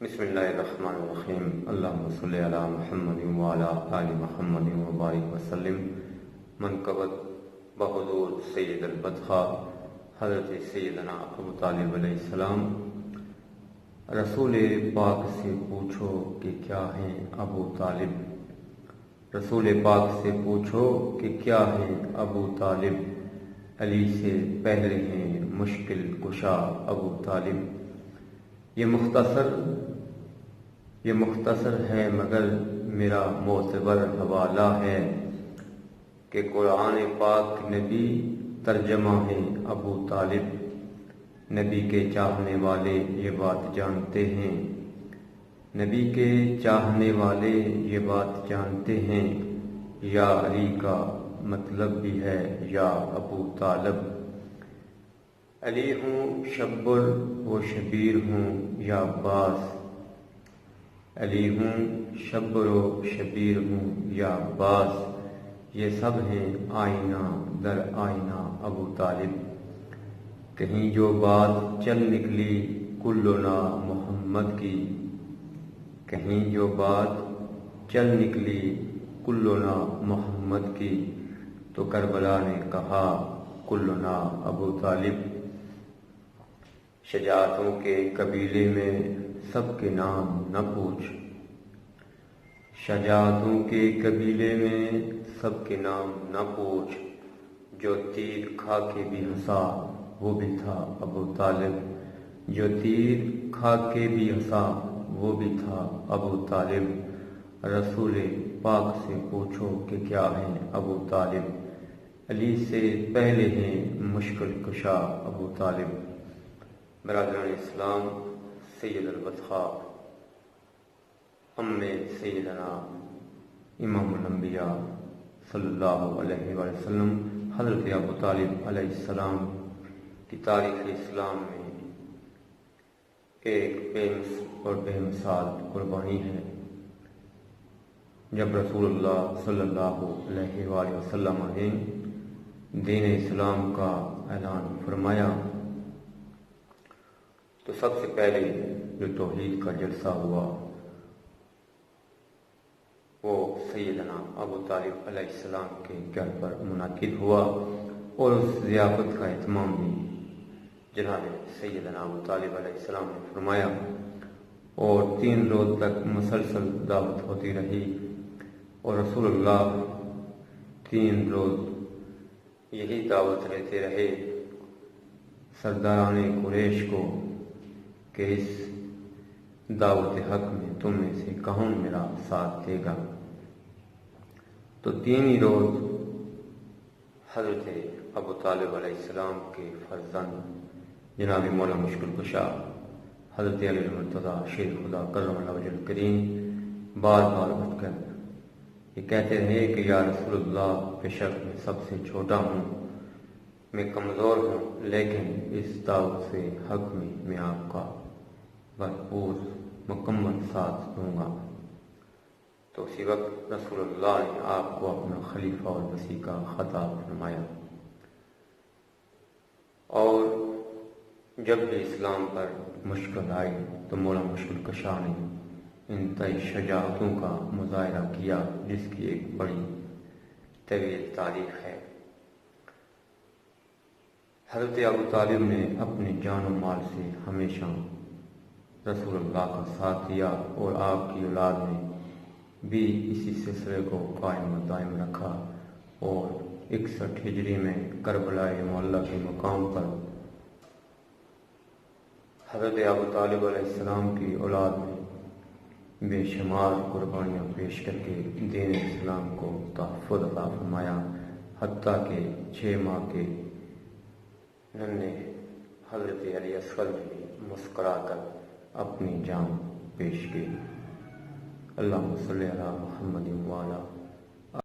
بسم اللہ الرحمن الرحیم اللہم صلی علی محمد وعلی آل محمد وبارک وسلم۔ منقبت بحضور سید البطحاء حضرت سیدنا ابوطالب علیہ السلام۔ رسول پاک سے پوچھو کہ کیا ہیں ابوطالب، رسول پاک سے پوچھو کہ کیا ہیں ابوطالب، علی سے پہلے ہیں مشکل کشا ابوطالب۔ یہ مختصر ہے مگر میرا معتبر حوالہ ہے کہ قرآن پاک نبی ترجمہ ہے ابوطالب۔ نبی کے چاہنے والے یہ بات جانتے ہیں، نبی کے چاہنے والے یہ بات جانتے ہیں، یا علی کا مطلب بھی ہے یا ابوطالب۔ علی ہوں شبر و شبیر ہوں یا عباس، علی ہوں شبر و شبیر ہوں یا عباس، یہ سب ہیں آئینہ در آئینہ ابوطالب۔ کہیں جو بات چل نکلی کلنا محمد کی، کہیں جو بات چل نکلی کلنا محمد کی، تو کربلا نے کہا کلنا ابوطالب۔ شجاعتوں کے قبیلے میں سب کے نام نہ پوچھ، شجاعتوں کے قبیلے میں سب کے نام نہ پوچھ، جو تیر کھا کے بھی ہنسا وہ بھی تھا ابوطالب، جو تیر کھا کے بھی ہنسا وہ بھی تھا ابوطالب۔ رسول پاک سے پوچھو کہ کیا ہیں ابوطالب، علی سے پہلے ہیں مشکل کشا ابوطالب۔ برادران اسلام، سید البطحاء ام سیدنا امام الانبیاء صلی اللہ علیہ وآلہ وسلم حضرت ابوطالب علیہ السلام کی تاریخ اسلام میں ایک بے مثال قربانی ہے۔ جب رسول اللہ صلی اللہ علیہ وآلہ وسلم نے دین اسلام کا اعلان فرمایا تو سب سے پہلے جو توحید کا جلسہ ہوا وہ سیدنا ابوطالب علیہ السلام کے گھر پر منعقد ہوا، اور اس ضیافت کا اہتمام بھی جناب سیدنا ابوطالب علیہ السلام نے فرمایا، اور 3 روز تک مسلسل دعوت ہوتی رہی، اور رسول اللہ 3 روز یہی دعوت لیتے رہے سرداران قریش کو کہ اس دعوت حق میں تم میں سے کون میرا ساتھ دے گا۔ تو 3 ہی روز حضرت ابوطالب علیہ السلام کے فرزند جناب مولا مشکل کشا حضرت علی المرتضیٰ شیر خدا کرم اللہ وجہ الکریم بار بار اٹھ کر یہ کہتے رہے کہ یا رسول اللہ، بے شک میں سب سے چھوٹا ہوں، میں کمزور ہوں، لیکن اس دعوت سے حق میں آپ کا بھرپور مکمل ساتھ دوں گا۔ تو اسی وقت رسول اللہ نے آپ کو اپنا خلیفہ اور وصی کا خطاب فرمایا، اور جب بھی اسلام پر مشکل آئی تو مولا مشکل کشا نے انتہائی شجاعتوں کا مظاہرہ کیا، جس کی ایک بڑی طویل تاریخ ہے۔ حضرت ابوطالب نے اپنی جان و مال سے ہمیشہ رسول اللہ کا ساتھ دیا، اور آپ کی اولاد نے بھی اسی سلسلے کو قائم و دائم رکھا، اور 61 ہجری میں کربلا معلیٰ کے مقام پر حضرت ابوطالب علیہ السلام کی اولاد نے بے شمار قربانیاں پیش کر کے دین اسلام کو تحفظ عطا فرمایا، حتیٰ کہ 6 ماہ کے ننھے حضرت علی اصغر نے بھی مسکرا کر اپنی جان پیش کی۔ اللہم صلی علی محمد وعلی